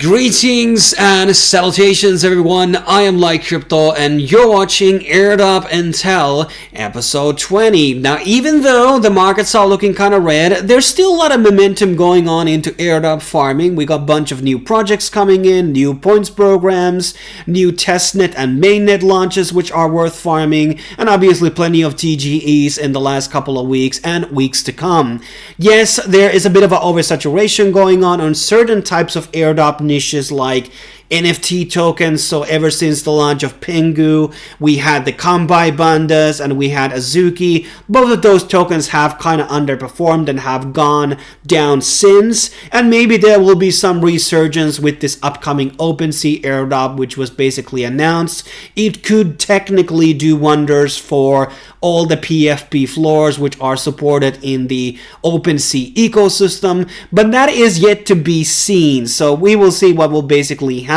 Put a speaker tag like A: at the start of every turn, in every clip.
A: Greetings and salutations everyone, I am Like Crypto and you're watching Airdrop and Tell episode 20. Now even though the markets are looking kind of red, there's still a lot of momentum going on into airdrop farming. We got a bunch of new projects coming in, new points programs, new Testnet and Mainnet launches which are worth farming, and obviously plenty of TGEs in the last couple of weeks and weeks to come. Yes, there is a bit of an oversaturation going on certain types of airdrop niches like NFT tokens. So ever since the launch of Pengu, we had the Kambai Bandas and we had Azuki. Both of those tokens have kind of underperformed and have gone down since. And maybe there will be some resurgence with this upcoming Opensea airdrop, which was basically announced. It could technically do wonders for all the PFP floors which are supported in the Opensea ecosystem, but that is yet to be seen. So we will see what will basically happen.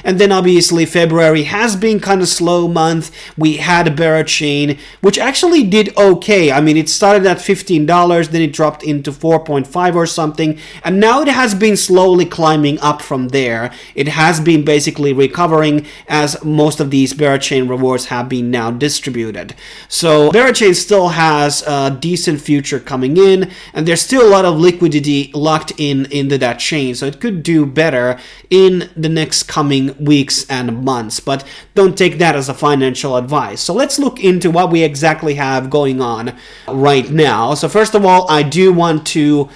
A: And then obviously February has been kind of slow month. We had Berachain, which actually did okay. I mean, it started at $15, then it dropped into 4.5 or something, and now it has been slowly climbing up from there. It has been basically recovering as most of these Berachain rewards have been now distributed. So Berachain still has a decent future coming in, and there's still a lot of liquidity locked into that chain, so it could do better in the next coming weeks and months, but don't take that as a financial advice. So let's look into what we exactly have going on right now. So first of all, I do want to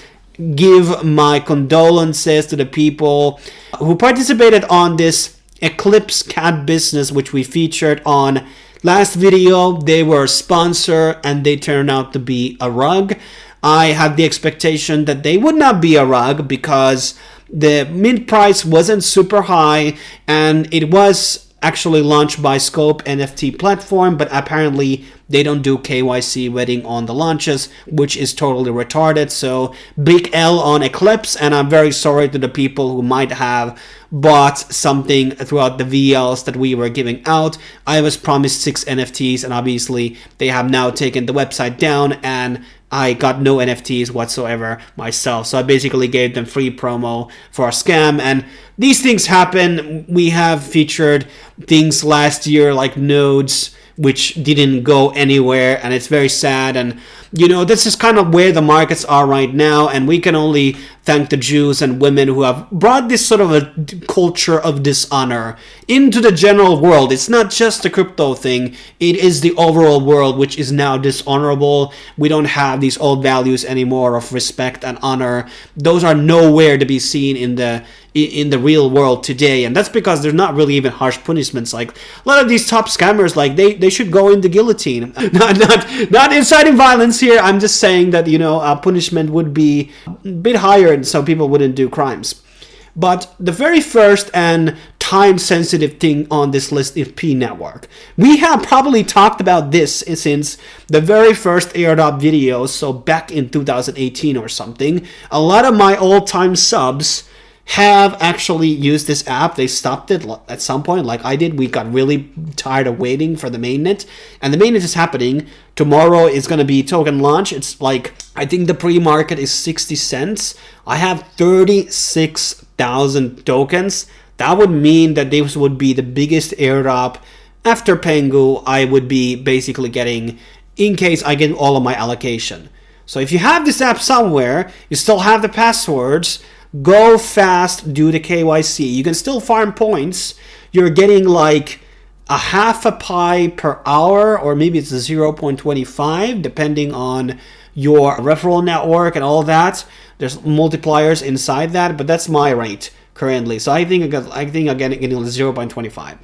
A: give my condolences to the people who participated on this Eclipse cat business which we featured on last video. They were a sponsor and they turned out to be a rug. I had the expectation that they would not be a rug because the mint price wasn't super high and it was actually launched by Scope NFT platform, but apparently they don't do KYC vetting on the launches, which is totally retarded. So big L on Eclipse, and I'm very sorry to the people who might have bought something throughout the VLs that we were giving out. I was promised 6 NFTs and obviously they have now taken the website down and I got no NFTs whatsoever myself. So I basically gave them free promo for a scam, and these things happen. We have featured things last year like nodes which didn't go anywhere, and it's very sad. And you know, this is kind of where the markets are right now, and we can only thank the Jews and women who have brought this sort of a culture of dishonor into the general world. It's not just a crypto thing, it is the overall world which is now dishonorable. We don't have these old values anymore of respect and honor. Those are nowhere to be seen in the real world today, and that's because there's not really even harsh punishments. Like a lot of these top scammers, like they should go in the guillotine. not inciting violence here. I'm just saying that, you know, punishment would be a bit higher so people wouldn't do crimes. But the very first and time-sensitive thing on this list is P network. We have probably talked about this since the very first airdrop videos, so back in 2018 or something. A lot of my old-time subs have actually used this app. They stopped it at some point like I did. We got really tired of waiting for the mainnet, and the mainnet is happening. Tomorrow is going to be token launch. It's like, I think the pre-market is 60 cents. I have 36,000 tokens. That would mean that this would be the biggest airdrop after Pengu I would be basically getting in case I get all of my allocation. So if you have this app somewhere, you still have the passwords, go fast, do the KYC. You can still farm points. You're getting like a half a pie per hour, or maybe it's a 0.25 depending on your referral network and all that. There's multipliers inside that, but that's my rate currently. So I think I'm getting 0.25.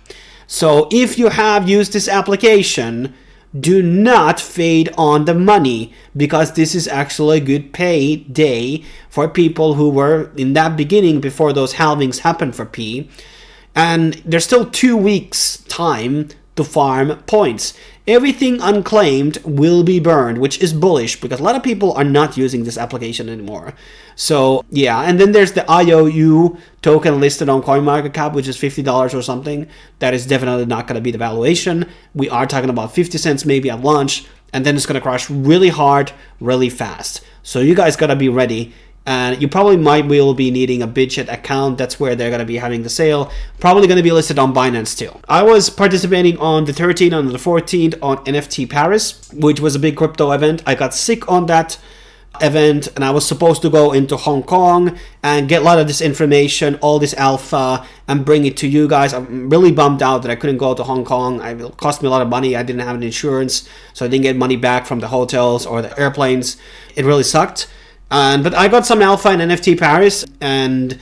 A: So if you have used this application, do not fade on the money, because this is actually a good pay day for people who were in that beginning before those halvings happened for P. And there's still 2 weeks time to farm points. Everything unclaimed will be burned, which is bullish because a lot of people are not using this application anymore. So yeah, and then there's the IOU token listed on CoinMarketCap, which is $50 or something. That is definitely not going to be the valuation. We are talking about 50 cents maybe at launch, and then it's going to crash really hard, really fast. So you guys got to be ready And you probably will be needing a Bidget account. That's where they're going to be having the sale. Probably going to be listed on Binance too. I was participating on the 13th and the 14th on NFT Paris, which was a big crypto event. I got sick on that event, and I was supposed to go into Hong Kong and get a lot of this information, all this alpha, and bring it to you guys. I'm really bummed out that I couldn't go to Hong Kong. It cost me a lot of money. I didn't have an insurance, so I didn't get money back from the hotels or the airplanes. It really sucked. But I got some alpha in NFT Paris, and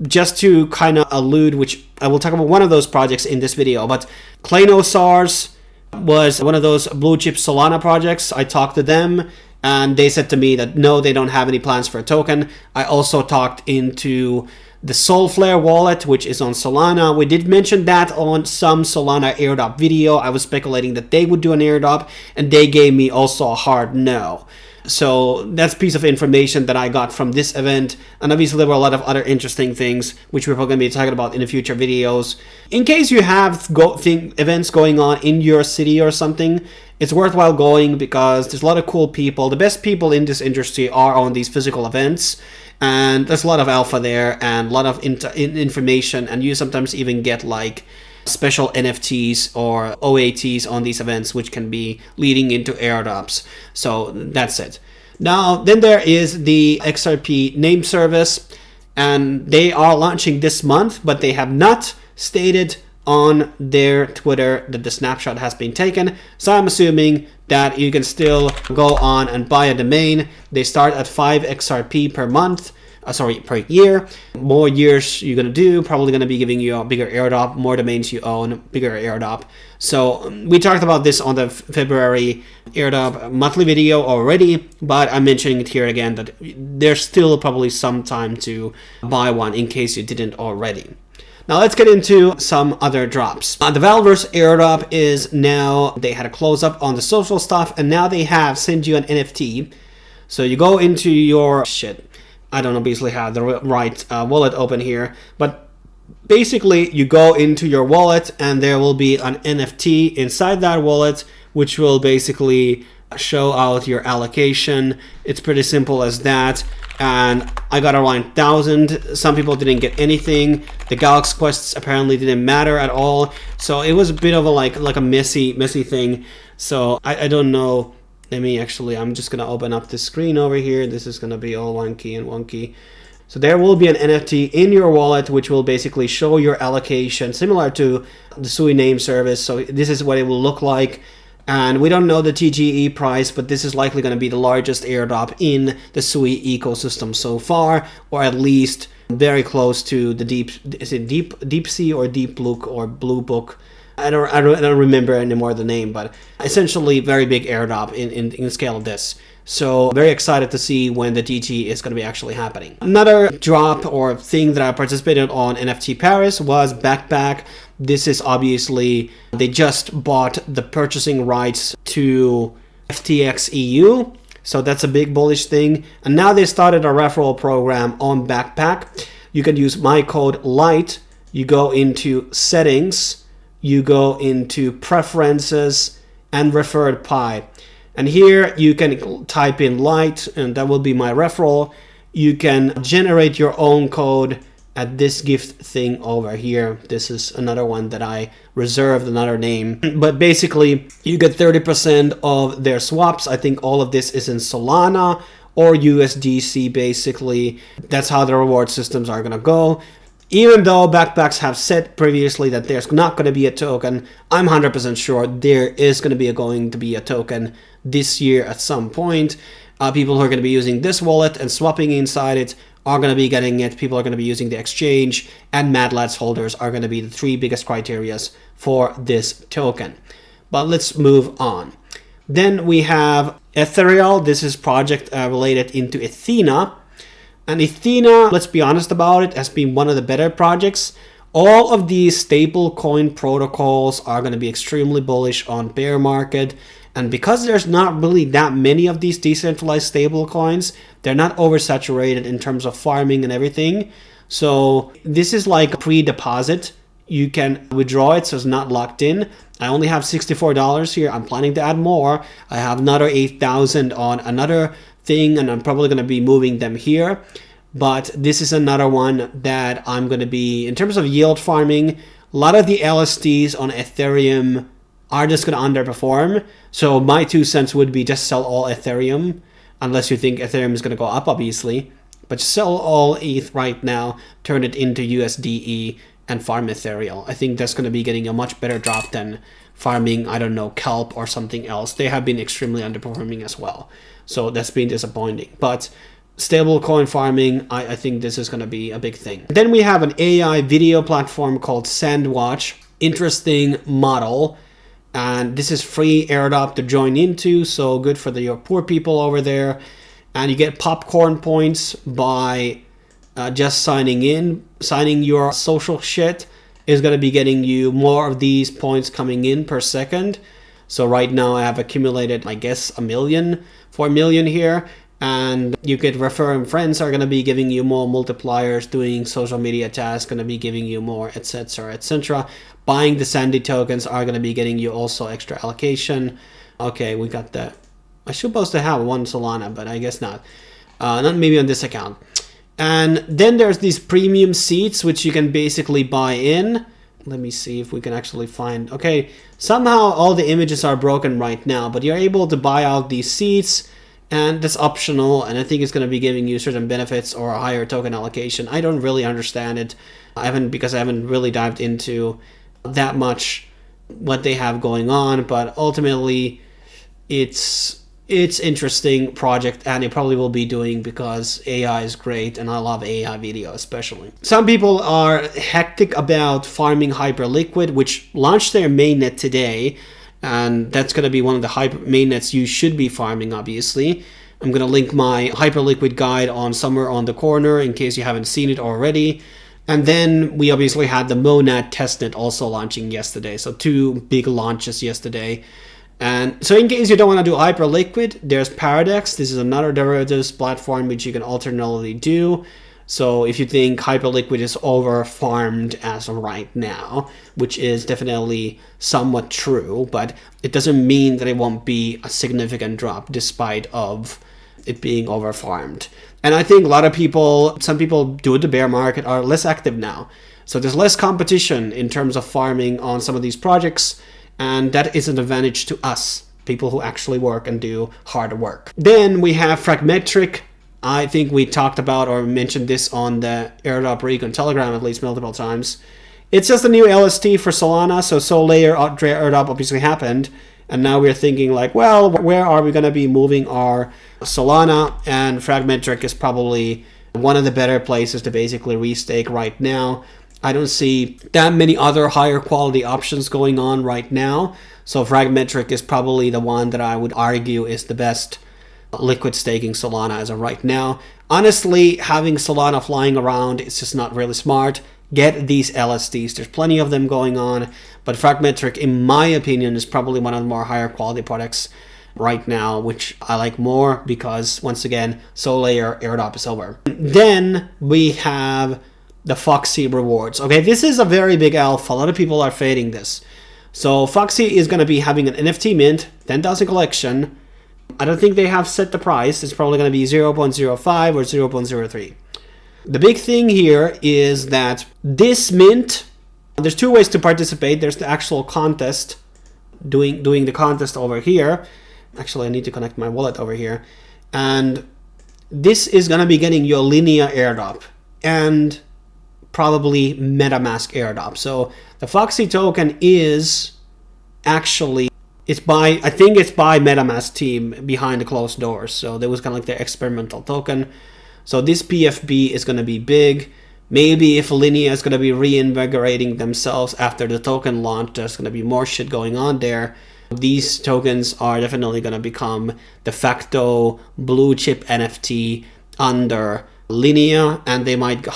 A: just to kind of allude, which I will talk about one of those projects in this video, but Clanosars was one of those blue chip Solana projects. I talked to them, and they said to me that no, they don't have any plans for a token. I also talked into the Soulflare wallet, which is on Solana. We did mention that on some Solana airdrop video. I was speculating that they would do an airdrop, and they gave me also a hard no. So that's a piece of information that I got from this event. And obviously there were a lot of other interesting things which we're going to be talking about in the future videos. In case you have events going on in your city or something, it's worthwhile going because there's a lot of cool people. The best people in this industry are on these physical events. And there's a lot of alpha there and a lot of information. And you sometimes even get like special NFTs or OATs on these events, which can be leading into airdrops. So that's it. Now, then there is the XRP name service, and they are launching this month, but they have not stated on their Twitter that the snapshot has been taken. So I'm assuming that you can still go on and buy a domain. They start at 5 XRP per month. Per year. More years you're going to do, probably going to be giving you a bigger airdrop. More domains you own, bigger airdrop. So we talked about this on the February airdrop monthly video already, but I'm mentioning it here again that there's still probably some time to buy one in case you didn't already. Now let's get into some other drops. The Walrus airdrop is now, they had a close up on the social stuff, and now they have sent you an NFT. So you go into your I don't obviously have the right wallet open here, but basically you go into your wallet and there will be an NFT inside that wallet, which will basically show out your allocation. It's pretty simple as that. And I got around 1,000. Some people didn't get anything. The Galaxy quests apparently didn't matter at all. So it was a bit of a like a messy thing. So I don't know. I'm just going to open up the screen over here. This is going to be all wonky. So there will be an NFT in your wallet, which will basically show your allocation, similar to the Sui name service. So this is what it will look like. And we don't know the TGE price, but this is likely going to be the largest airdrop in the Sui ecosystem so far, or at least very close to the Deep Sea or Deep Blue or Blue Book. I don't remember anymore the name, but essentially very big airdrop in scale of this. So very excited to see when the DT is going to be actually happening. Another drop or thing that I participated on NFT Paris was Backpack. This is obviously, they just bought the purchasing rights to FTX EU. So that's a big bullish thing. And now they started a referral program on Backpack. You can use my code Lite. You go into settings. You go into preferences and referred pie. And here you can type in Lite, and that will be my referral. You can generate your own code at this gift thing over here. This is another one that I reserved, another name. But basically, you get 30% of their swaps. I think all of this is in Solana or USDC, basically. That's how the reward systems are going to go. Even though Backpacks have said previously that there's not going to be a token, I'm 100% sure there is going to be a token this year at some point. People who are going to be using this wallet and swapping inside it are going to be getting it. People are going to be using the exchange, and Mad Lads holders are going to be the 3 biggest criterias for this token. But let's move on. Then we have Ethereal. This is project related into Ethena. And Ethena, let's be honest about it, has been one of the better projects. All of these stablecoin protocols are going to be extremely bullish on bear market. And because there's not really that many of these decentralized stablecoins, they're not oversaturated in terms of farming and everything. So this is like a pre-deposit. You can withdraw it, so it's not locked in. I only have $64 here. I'm planning to add more. I have another 8,000 on another thing, and I'm probably going to be moving them here. But this is another one that I'm going to be, in terms of yield farming, a lot of the LSDs on Ethereum are just going to underperform. So my 2 cents would be just sell all Ethereum, unless you think Ethereum is going to go up, obviously. But just sell all ETH right now, turn it into USDE, and farm Ethereal. I think that's going to be getting a much better drop than farming, I don't know, Kelp or something else. They have been extremely underperforming as well. So that's been disappointing. But stablecoin farming, I think this is going to be a big thing. Then we have an AI video platform called Sandwatch. Interesting model. And this is free airdrop to join into, so good for your poor people over there. And you get popcorn points by just signing in. Signing your social shit is going to be getting you more of these points coming in per second. So right now I have accumulated, I guess, 4 million here. And you get referring friends are going to be giving you more multipliers, doing social media tasks, going to be giving you more, etc., etc. Buying the Sandy tokens are going to be getting you also extra allocation. Okay, we got that. I'm supposed to have 1 Solana, but I guess not. Not maybe on this account. And then there's these premium seats, which you can basically buy in. Let me see if we can actually find... Okay, somehow all the images are broken right now, but you're able to buy out these seats. And that's optional, and I think it's going to be giving you certain benefits or a higher token allocation. I don't really understand it. Because I haven't really dived into that much what they have going on, but ultimately it's interesting project, and it probably will be doing because AI is great, and I love AI video especially. Some people are hectic about farming Hyperliquid, which launched their mainnet today. And that's going to be one of the mainnets you should be farming, obviously. I'm going to link my Hyperliquid guide on somewhere on the corner in case you haven't seen it already. And then we obviously had the Monad testnet also launching yesterday. So 2 big launches yesterday. And so in case you don't want to do Hyperliquid, there's Paradox. This is another derivatives platform which you can alternatively do. So if you think Hyperliquid is over-farmed as of right now, which is definitely somewhat true, but it doesn't mean that it won't be a significant drop despite of it being over-farmed. And I think a lot of people, some people due to the bear market, are less active now. So there's less competition in terms of farming on some of these projects, and that is an advantage to us, people who actually work and do hard work. Then we have Fragmetric. I think we talked about or mentioned this on the Airdrop Recon Telegram at least multiple times. It's just a new LST for Solana, so Solana airdrop obviously happened, and now we're thinking like, well, where are we going to be moving our Solana? And Fragmetric is probably one of the better places to basically restake right now. I don't see that many other higher quality options going on right now, so Fragmetric is probably the one that I would argue is the best liquid staking Solana as of right now. Honestly, having Solana flying around, it's just not really smart. Get these LSDs. There's plenty of them going on, but Fragmetric, in my opinion, is probably one of the more higher quality products right now, which I like more because, once again, Solana airdrop is over. Then we have the Foxy rewards. Okay, this is a very big alpha. A lot of people are fading this. So Foxy is going to be having an NFT mint, 10,000 collection. I don't think they have set the price. It's probably going to be 0.05 or 0.03. The big thing here is that this mint, there's 2 ways to participate. There's the actual contest, doing the contest over here. Actually, I need to connect my wallet over here. And this is going to be getting your Linea airdrop and probably MetaMask airdrop. So the Foxy token is actually... I think it's by MetaMask team behind the closed doors. So that was kind of like their experimental token. So this PFB is going to be big. Maybe if Linea is going to be reinvigorating themselves after the token launch, there's going to be more shit going on there. These tokens are definitely going to become de facto blue chip NFT under Linea, and they might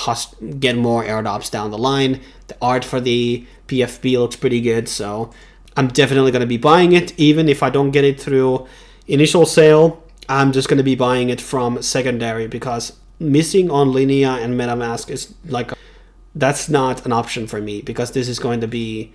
A: get more airdrops down the line. The art for the PFB looks pretty good, so I'm definitely going to be buying it. Even if I don't get it through initial sale, I'm just going to be buying it from secondary, because missing on Linea and MetaMask is like, that's not an option for me, because this is going to be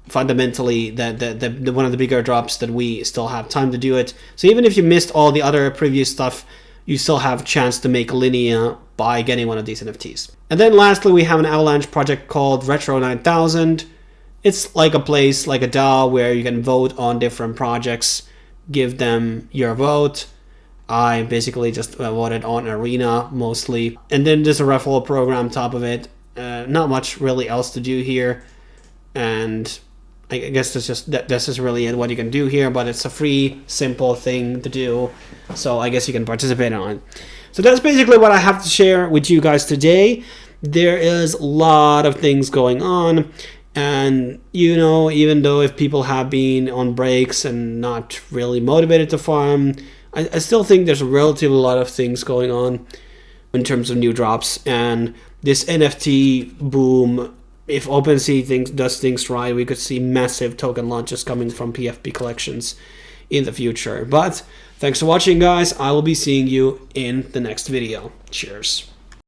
A: fundamentally the one of the bigger drops that we still have time to do it. So even if you missed all the other previous stuff, you still have a chance to make Linea by getting one of these NFTs. And then lastly, we have an Avalanche project called Retro 9000. It's like a place, like a DAO, where you can vote on different projects, give them your vote. I basically just voted on Arena mostly. And then there's a referral program on top of it. Not much really else to do here. And I guess this is really what you can do here, but it's a free, simple thing to do. So I guess you can participate on it. So that's basically what I have to share with you guys today. There is a lot of things going on. And, you know, even though if people have been on breaks and not really motivated to farm, I still think there's a relatively lot of things going on in terms of new drops. And this NFT boom, if Opensea does things right, we could see massive token launches coming from PFP collections in the future. But thanks for watching, guys. I will be seeing you in the next video. Cheers.